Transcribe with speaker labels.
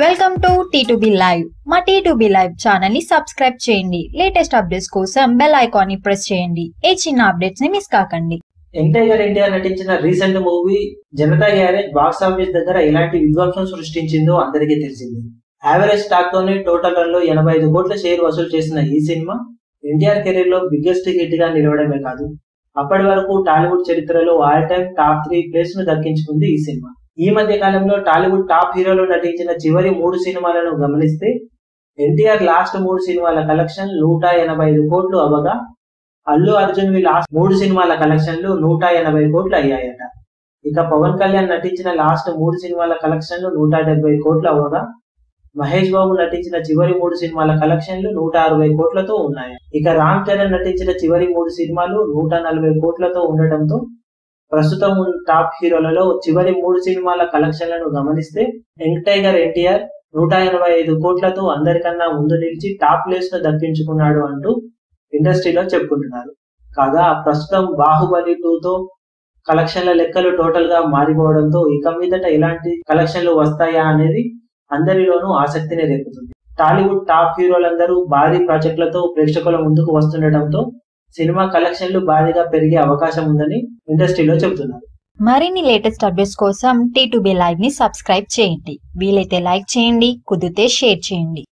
Speaker 1: Welcome to T2B live. మా T2B live channel ని subscribe చేయండి. లేటెస్ట్ అప్డేట్స్ కోసం బెల్ ఐకాన్ ని ప్రెస్ చేయండి. ఏ చిన్న అప్డేట్స్ ని మిస్ కాకండి.
Speaker 2: ఎన్టీఆర్ నటించిన recent movie Janata garage box office దగ్గర ఎలాంటి విధ్వంసం సృష్టించిందో అందరికీ తెలిసింది. యావరేజ్ స్టాక్ తోనే టోటల్ రన్ లో 85 కోట్ల షేర్ వసూలు చేసిన ఈ సినిమా ఎన్టీఆర్ కెరీర్ లో బిగ్గెస్ట్ హిట్ గా నిలవడమే కాదు, అప్పటి వరకు టాలీవుడ్ చరిత్రలో ఆల్ టైమ్ టాప్ 3 ప్లేస్ ను దక్కించుకుంది ఈ సినిమా. ఈ మధ్య కాలంలో టాలీవుడ్ టాప్ హీరోలు నటించిన చివరి 3 సినిమాలను గమనిస్తే ఎన్టీఆర్ లాస్ట్ 3 సినిమాల కలెక్షన్ 185 కోట్లు అవ్వగా, అల్లు అర్జున్ లాస్ట్ 3 సినిమాల కలెక్షన్లు 180 కోట్లు అయ్యాయట. ఇక పవన్ కళ్యాణ్ నటించిన లాస్ట్ 3 సినిమాల కలెక్షన్లు 170 కోట్లు అవ్వగా, మహేష్ బాబు నటించిన చివరి 3 సినిమాల కలెక్షన్లు 160 కోట్లతో ఉన్నాయి. ఇక రామ్ చరణ్ నటించిన చివరి 3 సినిమాలు 140 కోట్లతో ఉండటంతో ప్రస్తుతం టాప్ హీరోలలో చివరి 3 సినిమాల కలెక్షన్లను గమనిస్తే యంగ్ టైగర్ ఎన్టీఆర్ 185 కోట్లతో అందరికన్నా ముందు నిలిచి టాప్ ప్లేస్ ను దక్కించుకున్నాడు అంటూ ఇండస్ట్రీలో చెప్పుకుంటున్నారు. కాగా ప్రస్తుతం బాహుబలి 2తో కలెక్షన్ల లెక్కలు టోటల్ గా మారిపోవడంతో ఇక మీదట ఎలాంటి కలెక్షన్లు వస్తాయా అనేది అందరిలోనూ ఆసక్తిని రేపుతుంది. టాలీవుడ్ టాప్ హీరోలందరూ భారీ ప్రాజెక్టులతో ప్రేక్షకుల ముందుకు వస్తుండటంతో సినిమా కలెక్షన్లు భారీగా పెరిగే అవకాశం ఉందని ఇండస్ట్రీలో చెబుతున్నారు.
Speaker 1: మరిన్ని లేటెస్ట్ అప్డేట్స్ కోసం T2B లైవ్ ని సబ్స్క్రైబ్ చేయండి. వీలైతే లైక్ చేయండి, కుదిరితే షేర్ చేయండి.